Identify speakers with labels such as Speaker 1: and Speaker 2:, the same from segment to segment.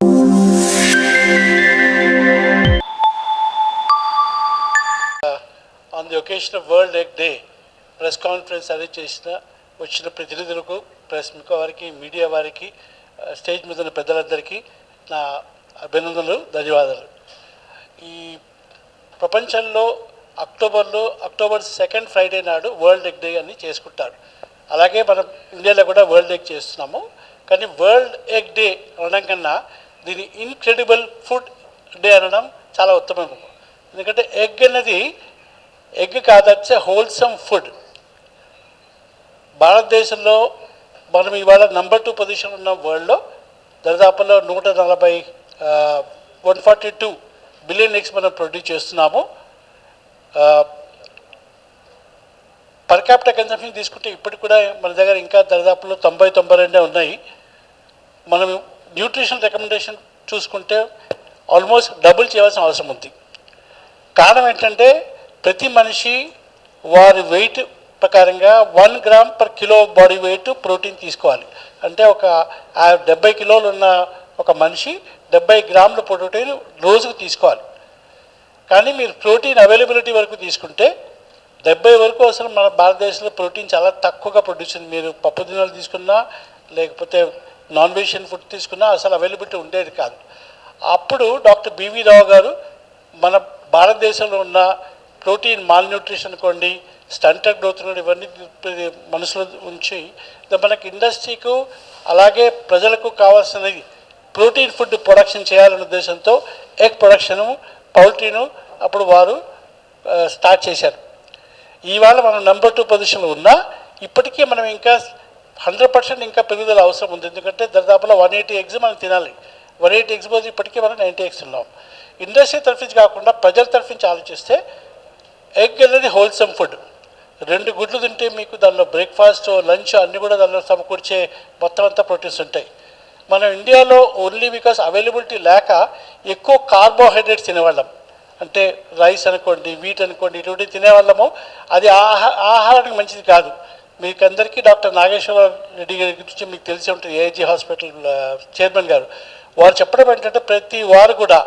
Speaker 1: On the occasion of World Egg Day, press conference arrange చేసిన వచ్చిన ప్రతినిధులకు, press వారికి, మీడియా వారికి, స్టేజ్ మీద ఉన్న పెద్దలందరికీ నా అభినందనలు, ధన్యవాదాలు. ఈ ప్రపంచంలో అక్టోబర్ 2nd ఫ్రైడే నాడు వరల్డ్ ఎగ్ డే అని చేసుకుంటారు. అలాగే మనం ఇండియాలో కూడా వరల్డ్ ఎగ్ చేస్తున్నాము. కానీ వరల్డ్ ఎగ్ డే అనడం కన్నా దీని ఇన్క్రెడిబుల్ ఫుడ్ డే అనడం చాలా ఉత్తమం. ఎందుకంటే ఎగ్ అన్నది ఎగ్ కాదు, ఇట్స్ ఏ హోల్సమ్ ఫుడ్. భారతదేశంలో మనం ఇవాళ నంబర్ 2 పొజిషన్ ఉన్న వరల్డ్లో దాదాపులో 142 బిలియన్ ఎగ్స్ మనం ప్రొడ్యూస్ చేస్తున్నాము. పర్ క్యాపిటల్ కన్సంప్షన్ తీసుకుంటే ఇప్పటికి కూడా మన దగ్గర ఇంకా దాదాపులో 90-92 ఉన్నాయి. మనం న్యూట్రిషన్ రికమెండేషన్ చూసుకుంటే ఆల్మోస్ట్ డబుల్ చేయాల్సిన అవసరం ఉంది. కారణం ఏంటంటే ప్రతి మనిషి వారి వెయిట్ ప్రకారంగా 1 gram per kilo body weight protein తీసుకోవాలి. అంటే ఒక 70 కిలోలు ఉన్న ఒక మనిషి 70 గ్రాముల ప్రోటీన్ రోజుకు తీసుకోవాలి. కానీ మీరు ప్రోటీన్ అవైలబిలిటీ వరకు తీసుకుంటే 70 వరకు అసలు మన భారతదేశంలో ప్రోటీన్ చాలా తక్కువగా ప్రొడ్యూస్ ఉంది. మీరు పప్పు దినాలు తీసుకున్నా లేకపోతే నాన్ వెజిటేరియన్ ఫుడ్ తీసుకున్నా అసలు అవైలబిలిటీ ఉండేది కాదు. అప్పుడు డాక్టర్ బివి రావు గారు మన భారతదేశంలో ఉన్న ప్రోటీన్ మాల్ న్యూట్రిషన్ అనుకోండి, స్టంటెడ్ గ్రోత్ ఇవన్నీ మనసులో ఉంచి మనకి ఇండస్ట్రీకు అలాగే ప్రజలకు కావాల్సినది ప్రోటీన్ ఫుడ్ ప్రొడక్షన్ చేయాలనే ఉద్దేశంతో ఎగ్ ప్రొడక్షను, పౌల్ట్రీను అప్పుడు వారు స్టార్ట్ చేశారు. ఇవాళ మనం నెంబర్ 2 పొజిషన్లో ఉన్నా ఇప్పటికీ మనం ఇంకా 100% ఇంకా పెరుగుదల అవసరం ఉంది. ఎందుకంటే దాదాపులో 180 ఎగ్స్ మనం తినాలి. 180 ఎగ్స్ పోతే ఇప్పటికీ మనం 90 ఎగ్స్ ఉన్నాం. ఇండస్ట్రీ తరఫు నుంచి కాకుండా ప్రజల తరఫు నుంచి ఆలోచిస్తే ఎగ్ అనేది హోల్సమ్ ఫుడ్. 2 గుడ్లు తింటే మీకు దానిలో బ్రేక్ఫాస్ట్, లంచ్ అన్నీ కూడా దానిలో సమకూర్చే మొత్తం అంతా ప్రోటీన్స్ ఉంటాయి. మనం ఇండియాలో ఓన్లీ బికాస్ అవైలబిలిటీ లేక ఎక్కువ కార్బోహైడ్రేట్స్ తినేవాళ్ళం. అంటే రైస్ అనుకోండి, వీట్ అనుకోండి, ఇటువంటి తినేవాళ్ళము. అది ఆహారానికి మంచిది కాదు. మీకు అందరికీ డాక్టర్ నాగేశ్వర రెడ్డి గారి గురించి మీకు తెలిసి ఉంటుంది, ఏఐజీ హాస్పిటల్ చైర్మన్ గారు. వారు చెప్పడం ఏంటంటే ప్రతి వారు కూడా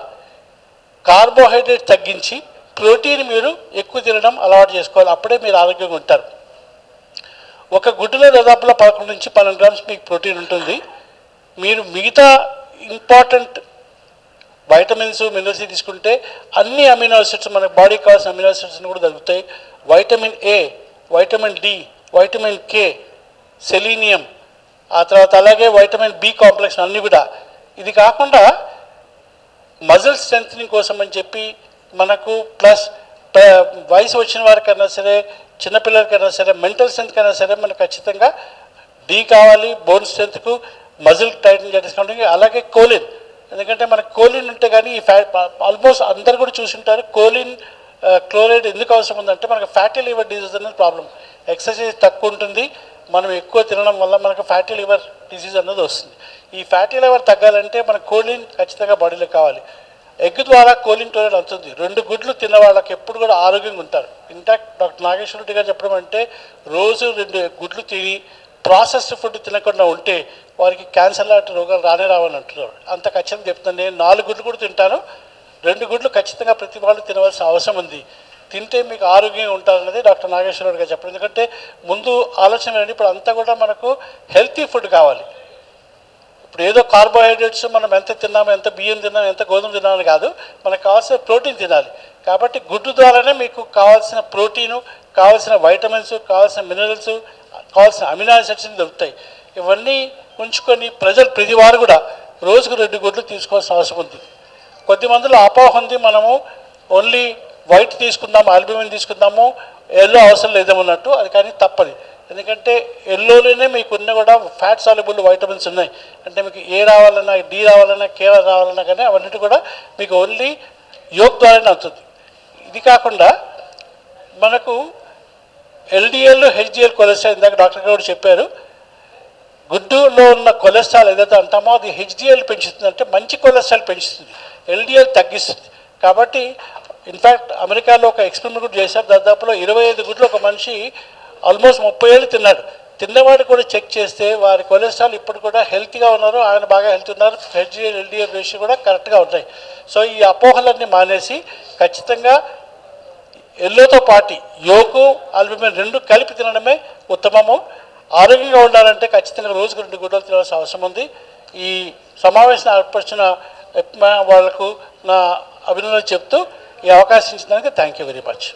Speaker 1: కార్బోహైడ్రేట్ తగ్గించి ప్రోటీన్ మీరు ఎక్కువ తినడం అలవాటు చేసుకోవాలి. అప్పుడే మీరు ఆరోగ్యంగా ఉంటారు. ఒక గుడ్డులో దాదాపులో 11 నుంచి 12 గ్రామ్స్ మీకు ప్రోటీన్ ఉంటుంది. మీరు మిగతా ఇంపార్టెంట్ వైటమిన్స్, మినరల్స్ తీసుకుంటే అన్ని అమినో యాసిడ్స్ మన బాడీకి కావాల్సిన అమినో యాసిడ్స్ కూడా దొరుకుతాయి. Vitamin A, vitamin D, vitamin K, selenium, ఆ తర్వాత అలాగే వైటమిన్ బి కాంప్లెక్స్ అన్నీ కూడా. ఇది కాకుండా మజిల్ స్ట్రెంథనింగ్ కోసం అని చెప్పి మనకు ప్లస్ వయసు వచ్చిన వారికైనా సరే, చిన్నపిల్లలకైనా సరే, మెంటల్ స్ట్రెంత్కైనా సరే మనకు ఖచ్చితంగా డి కావాలి. బోన్ స్ట్రెంత్కు, మజిల్ టైటన్ చేసుకోవడానికి. అలాగే కోలిన్, ఎందుకంటే మనకు కోలిన్ ఉంటే కానీ ఈ ఫ్యాట్ ఆల్మోస్ట్ అందరు కూడా చూసుంటారు. కోలిన్ క్లోరైడ్ ఎందుకు అవసరం ఉందంటే మనకు ఫ్యాటీ లివర్ డిజీజ్ అనేది ప్రాబ్లం. ఎక్సర్సైజ్ తక్కువ ఉంటుంది, మనం ఎక్కువ తినడం వల్ల మనకు ఫ్యాటీ లివర్ డిసీజ్ అన్నది వస్తుంది. ఈ ఫ్యాటీ లివర్ తగ్గాలంటే మనకు కోలిన్ ఖచ్చితంగా బాడీలో కావాలి. ఎగ్ ద్వారా కోలిన్ క్లోరైడ్ అవుతుంది. 2 గుడ్లు తిన్న వాళ్ళకి ఎప్పుడు కూడా ఆరోగ్యంగా ఉంటారు. ఇన్ఫాక్ట్ డాక్టర్ నాగేశ్వర రెడ్డి గారు చెప్పడం అంటే రోజు 2 గుడ్లు తిని ప్రాసెస్డ్ ఫుడ్ తినకుండా ఉంటే వారికి క్యాన్సర్ లాంటి రోగాలు రావని అంటున్నారు. అంత ఖచ్చితంగా చెప్తాను. నేను 4 గుడ్లు కూడా తింటాను. 2 గుడ్లు ఖచ్చితంగా ప్రతి వాళ్ళు తినవలసిన అవసరం ఉంది. తింటే మీకు ఆరోగ్యంగా ఉంటారన్నది డాక్టర్ నాగేశ్వర రెడ్డి గారు చెప్పడం. ఎందుకంటే ముందు ఆలోచన ఏంటి, ఇప్పుడు అంతా కూడా మనకు హెల్తీ ఫుడ్ కావాలి. ఇప్పుడు ఏదో కార్బోహైడ్రేట్స్ మనం ఎంత తిన్నాము, ఎంత బియ్యం తిన్నాము, ఎంత గోధుమ తిన్నామని కాదు, మనకు కావాల్సిన ప్రోటీన్ తినాలి. కాబట్టి గుడ్డు ద్వారానే మీకు కావాల్సిన ప్రోటీను, కావాల్సిన వైటమిన్స్, కావాల్సిన మినరల్స్, కావాల్సిన అమినో యాసిడ్స్ దొరుకుతాయి. ఇవన్నీ ఉంచుకొని ప్రజలు ప్రతి వారు కూడా రోజుకు 2 గుడ్లు తీసుకోవాల్సిన అవసరం ఉంది. కొద్దిమందిలో అపోహ ఉంది, మనము ఓన్లీ వైట్ తీసుకుందాము, ఆల్బుమిన్ తీసుకుందాము, ఎల్లో అవసరం లేదేమన్నట్టు. అది కానీ తప్పది. ఎందుకంటే ఎల్లోలోనే మీకున్న కూడా ఫ్యాట్ సాల్యుబుల్ వైటమిన్స్ ఉన్నాయి. అంటే మీకు ఏ రావాలన్నా, డి రావాలన్నా, కే రావాలన్నా కానీ అవన్నిటి కూడా మీకు ఓన్లీ యోగ్ ద్వారానే అవుతుంది. ఇది కాకుండా మనకు ఎల్డిఎల్, హెచ్డిఎల్ కొలెస్ట్రాల్ ఇందాక డాక్టర్ గారు చెప్పారు. గుడ్డులో ఉన్న కొలెస్ట్రాల్ ఏదైతే అంటామో అది హెచ్డిఎల్ పెంచుతుంది, అంటే మంచి కొలెస్ట్రాల్ పెంచుతుంది, ఎల్డిఎల్ తగ్గిస్తుంది. కాబట్టి ఇన్ఫ్యాక్ట్ అమెరికాలో ఒక ఎక్స్పెరిమెంట్ కూడా చేశారు. దాదాపులో 25 గుడ్లు ఒక మనిషి ఆల్మోస్ట్ 30 ఏళ్ళు తిన్నాడు. తిన్నవాడు కూడా చెక్ చేస్తే వారి కొలెస్ట్రాల్ ఇప్పుడు కూడా హెల్తీగా ఉన్నారు, ఆయన బాగా హెల్తీ ఉన్నారు, హెచ్డిఎల్ ఎల్డిఎల్ రేషియో కూడా కరెక్ట్గా ఉన్నాయి. సో ఈ అపోహలన్నీ మానేసి ఖచ్చితంగా ఎల్లోతో పాటు యోగు ఆల్బుమిన్ రెండు కలిపి తినడమే ఉత్తమము. ఆరోగ్యంగా ఉండాలంటే ఖచ్చితంగా రోజుకు 2 గుడ్డలు తినాల్సిన అవసరం ఉంది. ఈ సమావేశం ఏర్పరిచిన వాళ్ళకు నా అభినందనలు చెప్తూ ఈ అవకాశం ఇచ్చినందుకు థ్యాంక్ యూ వెరీ మచ్.